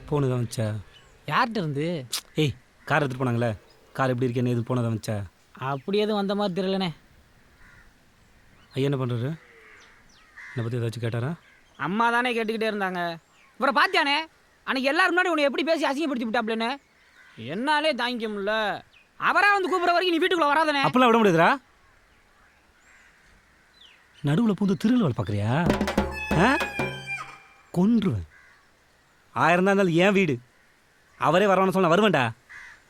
போனதை வச்சா யார்கிட்ட இருந்து? ஏய் கார் எடுத்துகிட்டு போனாங்களே, கார் எப்படி இருக்கேன்னு எது போனதை வச்சா? அப்படி எதுவும் வந்த மாதிரி தெரியலண்ணே. ஐயா என்ன பண்ணுறாரு? என்னை பற்றி ஏதாச்சும் கேட்டாரா? அம்மா தானே கேட்டுக்கிட்டே இருந்தாங்க. இவரை பார்த்தியானே, அன்னைக்கு எல்லாரும் முன்னாடி உன்னை எப்படி பேசி அசிங்கப்படுத்தி விட்டாப்லன்னு. என்னாலே தாங்கிக்க முடியல. அவராக வந்து கூப்பிட்ற வரைக்கும் நீ வீட்டுக்குள்ளே வராதானே? அப்பெல்லாம் விட முடியாதுரா. நடுவில் பூந்து திருள் வேலை பார்க்குறியா? கொன்றுவேன். 1000 தான் இருந்தாலும் என் வீடு. அவரே வரவான்னு சொன்ன வருவேன்டா.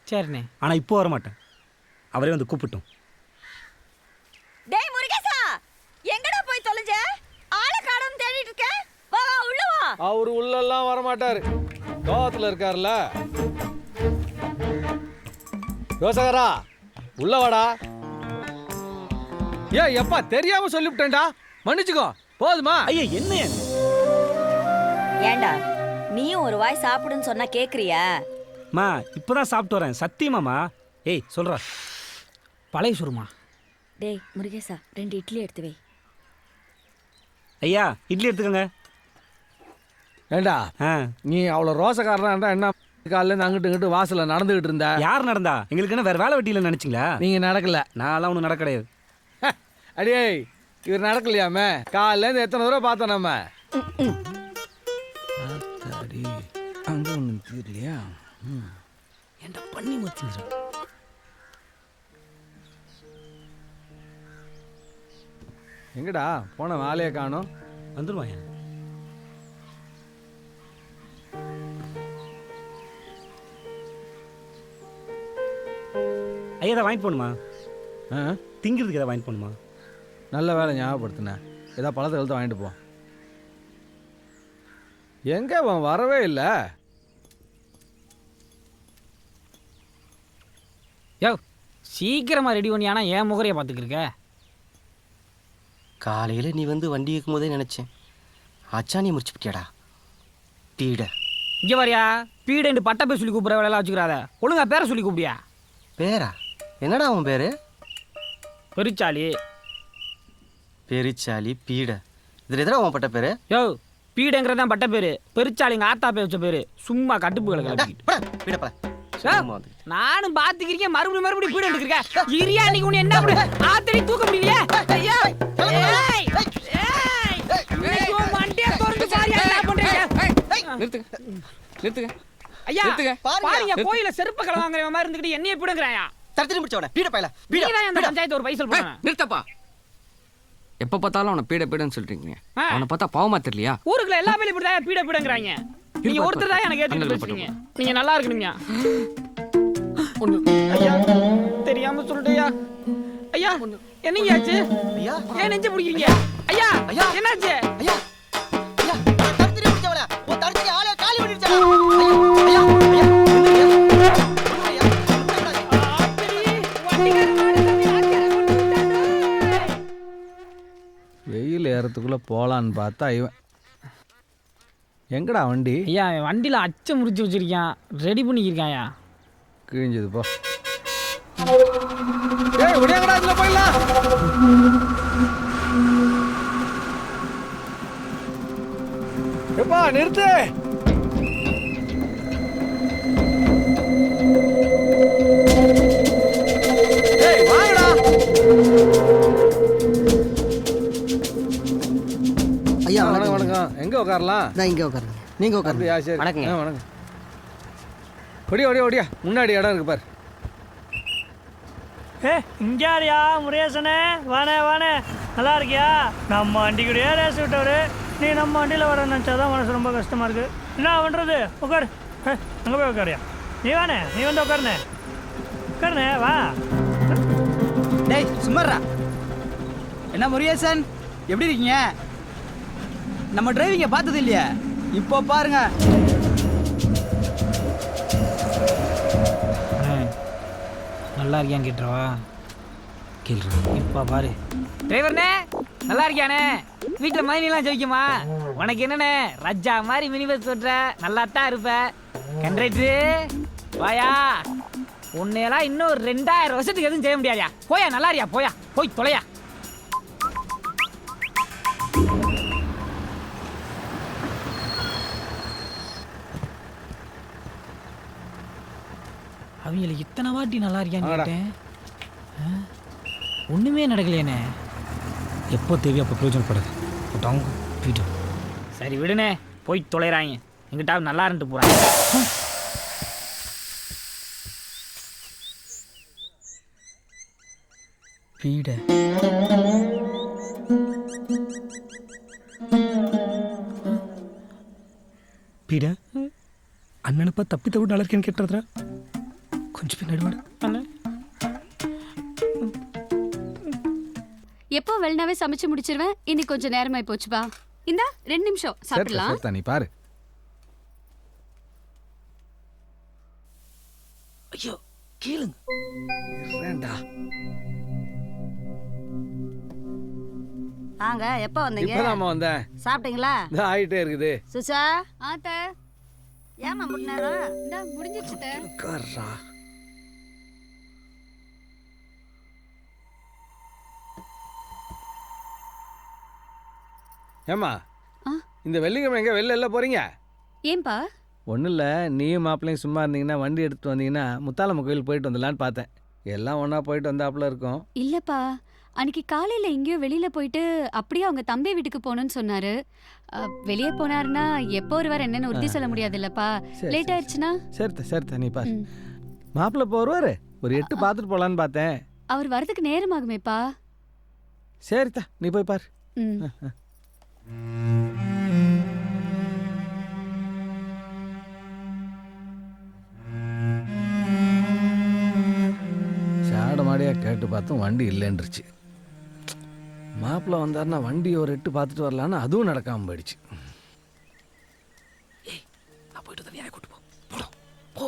சரிண்ணே. ஆனால் இப்போ வரமாட்டேன். அவரே வந்து கூப்பிட்டோம். டேய் முருகேசா, எங்கடா போய் தொலைஞ்ச? ஆளை காணோம்னு தேடிட்டு இருக்க. வா வா உள்ள வா. அவர் உள்ளெல்லாம் வர மாட்டாரு, கோவத்துல இருக்காருல்ல. யோசகரா உள்ள வாடா. ஏன் எப்பா தெரியாம சொல்லிவிட்டேன்டா, மன்னிச்சுக்கோ. போதுமா? ஐயா என்ன ஏண்டா நீயும் ஒரு வாய் சாப்பிடுன்னு சொன்னா கேக்குறியா? மா இப்போதான் சாப்பிட்டு வரேன் சத்தியமாமா. ஏய் சொல்கிறா. பழைய சுருமா. டேய் முருகேசா 2 இட்லி எடுத்து வை. ஐயா இட்லி எடுத்துக்கோங்க. ஏண்டா ஆ நீ அவ்வளோ ரோசக்காரனா இருந்தா என்ன காலையிலேருந்து அங்கிட்டு இங்கிட்டு வாசலில் நடந்துகிட்டு இருந்த? யார் நடந்தா? எங்களுக்கு என்ன வேறு வேலை வெட்டியில் நினச்சிங்களா? நீங்கள் நடக்கல. நான்லாம் ஒன்றும் நடக்க கிடையாது. அடியே இவர் நடக்கலையாமே, காலையிலேருந்து எத்தனை தடவை பார்த்தோம் நம்ம. அங்கே ஒன்றும் தீரலையா? என்ன பண்ணி வச்சுங்க. எங்கடா போன வேலையை காணோம்? வந்துடுவாங்க. ஐயா எதாவது வாங்கிட்டு போகணுமா? திங்கிறதுக்கு எதாவது வாங்கிட்டு போகணுமா? நல்ல வேலை ஞாபகப்படுத்தினேன். ஏதாவது பழத்தை கழுத்து வாங்கிட்டு போ. எங்கே அவன் வரவே இல்லை? யோ சீக்கிரமாக ரெடி பண்ணியானா என் முகரையை பார்த்துக்கிருக்க. காலையில் நீ வந்து வண்டி வைக்கும் போதே நினச்சேன், அச்சானி முடிச்சு விட்டியாடா பீட. இங்கே வரியா? பீடேண்டு பட்ட பேர் சொல்லி கூப்பிட்ற வேலையெல்லாம் வச்சுக்கிறாத. ஒழுங்கா பேரை சொல்லி கூப்பிடியா? பேரா? என்னடா அவன் பேர்? பெருச்சாலி. பெருச்சாலி பீட, இதில் எதிராக அவன் பட்ட பேர்? யோ பீடங்கிறது தான் பட்ட பேர். பெருச்சாலி எங்கள் ஆத்தா பேர் வச்ச பேர். சும்மா கட்டுப்புகளை கிளப்பிக்கிட்டு பீடப்பா. நானும் பாத்துக்கிறீங்க. மறுபடியும் பீட எடுக்கிறேன். இரியா நீ உன்னை என்ன அப்படி ஆத்தடி தூக்க முடியல. ஐயா பாருங்க, கோயில செருப்பு கலை வாங்குற மாதிரி இருந்துக்கிட்டு என்னைய பிடுங்குறாயா? தடுத்து முடிச்சவன பீட பையல. அந்த பஞ்சாயத்து ஒரு பைசல் போடுங்க. நிறுத்தப்பா. எப்ப பார்த்தாலும் அவனை பீட பீடன்னு சொல்றீங்க. அவனை பார்த்தா பாவமா தெரியலையா? ஊருக்குள்ள எல்லா பேரும் இப்படிதான் பீட பீடங்கிறாங்க. நீங்க ஒருத்தர் தான் எனக்கு ஏத்துட்டு பேசுறீங்க. நீங்க நல்லா இருக்கணுங்க. ஐயா தெரியாம சொல்லிட்டேயா. ஐயா என்னங்க ஆச்சு? ஐயா ஏன் நெஞ்சு பிடிக்கிறீங்க? ஐயா ஐயா என்னாச்சு? ஐயா ஐயா தடுத்து முடிச்சவன ஓ தடுத்து ஆளே காலி பண்ணிடுச்சா? ஐயா ஐயா வெயில் ஏறத்துக்குள்ள போலான்னு பார்த்தா இவன் எங்கடா வண்டி? ஐயா வண்டியில அச்சை முடிச்சு வச்சிருக்கான், ரெடி பண்ணிக்கிருக்காயா. கிழிஞ்சது போ. ஏய் ஒடியாங்கடா, இதுல போயிடலாம். எப்பா நிறுத்து. ஏய் வாங்கடா. ஐயா வணக்கம் வணக்கம். எங்க உட்காரலாம்? நான் இங்கே உட்காருங்க, நீங்கள் உட்காருங்க. சரி வணக்கங்க. வணக்கம். ஒடியா முன்னாடி இடம் இருக்கு பாரு. இங்கேயா முருகேசனே? வானே வானே, நல்லா இருக்கியா? நம்ம வண்டி கூடயே ரேஸ் விட்டவர். நீ நம்ம வண்டியில் வர நினச்சாதான் மனசு ரொம்ப கஷ்டமாக இருக்குது. என்ன பண்ணுறது? உட்காரு. அங்கே போய் உட்காரியா? நீ வானே, நீ வந்து உட்காருண்ணே. உட்காருண்ணே வா. டேய் சுமர்ரா. என்ன முருகேசன் எப்படி இருக்கீங்க? நம்ம டிரைவிங்கை பார்த்தது இல்லையா? இப்போ பாருங்க. நல்லா இருக்கியான்னு கேட்டுருவா. கேள்றா. இப்போ பாரு டிரைவர்னே, நல்லா இருக்கியானே? வீட்டில் மைனிலாம் ஜெயிக்குமா? உனக்கு என்னண்ணே ரஜா மாதிரி மினி பஸ் ஓட்டுற, நல்லா தான் இருப்ப. கண்ட்ரைட்ரு வாயா. உன்னையெல்லாம் இன்னும் 2000 வருஷத்துக்கு எதுவும் செய்ய முடியாதியா. போயா, நல்லா இருக்கியா? போயா, போய் தொலையா. அவங்கள இத்தனை வாட்டி நல்லா இருக்கியான்னு ஆடா. கேட்டேன். ஒன்றுமே நடக்கலையேண்ணே. எப்போ தேவையோ அப்போ பிரயோஜனப்படாது போட்டாங்க வீட்டு. சரி விடுனே, போய் தொலைறாங்க. எங்கிட்ட நல்லா இருந்துட்டு போகிறாங்க. வீட பீட அண்ணனப்பா தப்பி தவிர நல்லா இருக்கேன்னு கேட்டுறதுரா. கொஞ்சம் பின்னாடி வாடா. எப்போ வெள்ளனாவே சமைச்சு முடிச்சிருவேன். இன்னைக்கு கொஞ்சம் நேரமாயி போச்சுப்பா. இந்தா 2 நிமிஷம் சாப்பிடலாம். சரிதா நீ பாரு. ஐயோ கேளுங்க. வேண்டா. வாங்க, எப்போ வந்தீங்க? இப்பதாம்மா வந்தேன். சாப்பிட்டீங்களா? இதோ ஆயிட்டே இருக்குது. சுஷா, ஆத்த ஏமா முட்டினாரா? இந்தா முடிஞ்சிருச்சு அத்தை. உட்கார்றா. ஏம்மா ஆ? இந்த வெள்ளிக்கிழமை எங்க வெளில எல்லாம் போறீங்க? ஏன்பா? ஒன்றும் இல்லை, நீயும் மாப்பிள்ளையும் சும்மா இருந்தீங்கன்னா வண்டி எடுத்துட்டு வந்தீங்கன்னா முத்தாலம்ம கோயில் போயிட்டு வந்துடலான்னு பார்த்தேன். எல்லாம் ஒன்றா போயிட்டு வந்தாப்புல இருக்கும். இல்லப்பா, அன்னைக்கு காலையில எங்கேயோ வெளியில போயிட்டு அப்படியே அவங்க தம்பி வீட்டுக்கு போகணும்னு சொன்னாரு. வெளியே போனாருன்னா எப்போ வருவார் என்னன்னு உறுதி சொல்ல முடியாது இல்லப்பா. சரி, லேட் ஆயிடுச்சுன்னா சரித்த நீ பாரு. ம். மாப்பிள்ளை இப்போ வருவாரு, ஒரு 8 பார்த்துட்டு போகலான்னு பார்த்தேன். அவர் வரதுக்கு நேரம் ஆகுமேப்பா. சரித்தா நீ போய் பாரு. ம். சாட மாடியா கேட்டு பார்த்தோம், வண்டி இல்லைன்றுச்சு. மாப்பிள்ளை வந்தாருன்னா வண்டி ஒரு 8 பார்த்துட்டு வரலான்னு அதுவும் நடக்காம போயிடுச்சு. நான் போயிட்டு வந்து யாரை கூட்டு போ போடும் போ.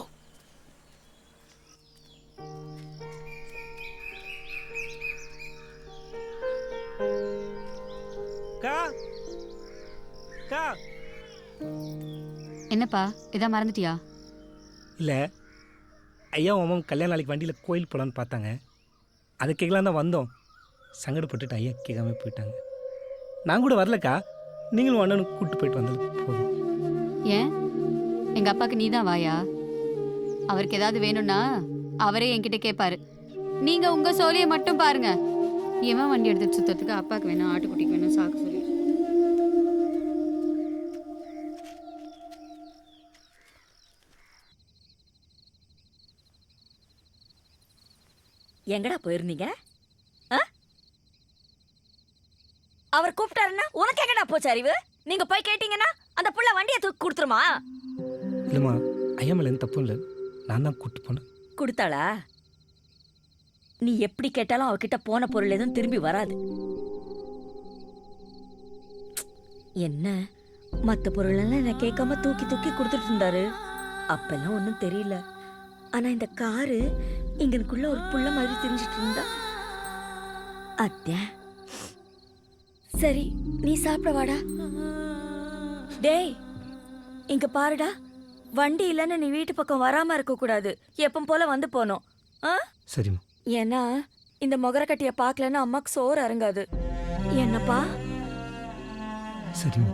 கா கா என்னப்பா இதை மறந்துட்டியா? இல்லை ஐயா அம்மாவும் கல்யாண நாளைக்கு வண்டியில் கோயில் போகலான்னு பார்த்தாங்க. அதை கேட்கலாம் தான் வந்தோம். சங்கடப்பட்டுட்டு ஐயா கேட்காம போயிட்டாங்க. நான் கூட வரலக்கா, நீங்களும் அண்ணனும் கூப்பிட்டு போயிட்டு வந்தது போதும். ஏன் எங்க அப்பாக்கு நீ தான் வாயா? அவருக்கு ஏதாவது வேணும்னா அவரே என்கிட்ட கேட்பாரு. நீங்க உங்க சோழியை மட்டும் பாருங்க. எவன் வண்டி எடுத்து சுத்தத்துக்கு அப்பாக்கு வேணும், ஆட்டுக்குட்டிக்கு வேணும், சாக்கு சொல்லி. எங்கடா போயிருந்தீங்க? அவர் கூப்பிட்டாருன்னா உனக்கு எங்கடா போச்சு அறிவு? நீங்க போய் கேட்டீங்கன்னா அந்த புள்ள வண்டியை தூக்கி கொடுத்துருமா? இல்லைம்மா, ஐயா மேலே எந்த தப்பும் இல்லை, நான் தான் கூப்பிட்டு போனேன். கொடுத்தாளா? நீ எப்படி கேட்டாலும் அவகிட்ட போன பொருள் எதுவும் திரும்பி வராது. என்ன மற்ற பொருளெல்லாம் நான் கேட்காம தூக்கி தூக்கி கொடுத்துட்டு இருந்தாரு. அப்பெல்லாம் ஒன்றும் தெரியல. ஆனா இந்த காரு இங்கனுக்குள்ள ஒரு புள்ள மாதிரி தெரிஞ்சிட்டு இருந்தா. அத்தியா சரி, நீ சாப்பிட வாடா. டேய் இங்க பாருடா, வண்டி இல்லைன்னு நீ வீட்டு பக்கம் வராம இருக்க கூடாது. எப்பவும் போல வந்து போனோம். சரிம்மா. ஏன்னா இந்த மொகரக்கட்டிய பார்க்கலன்னா அம்மாக்கு சோறு அருங்காது. என்னப்பா? சரிம்மா.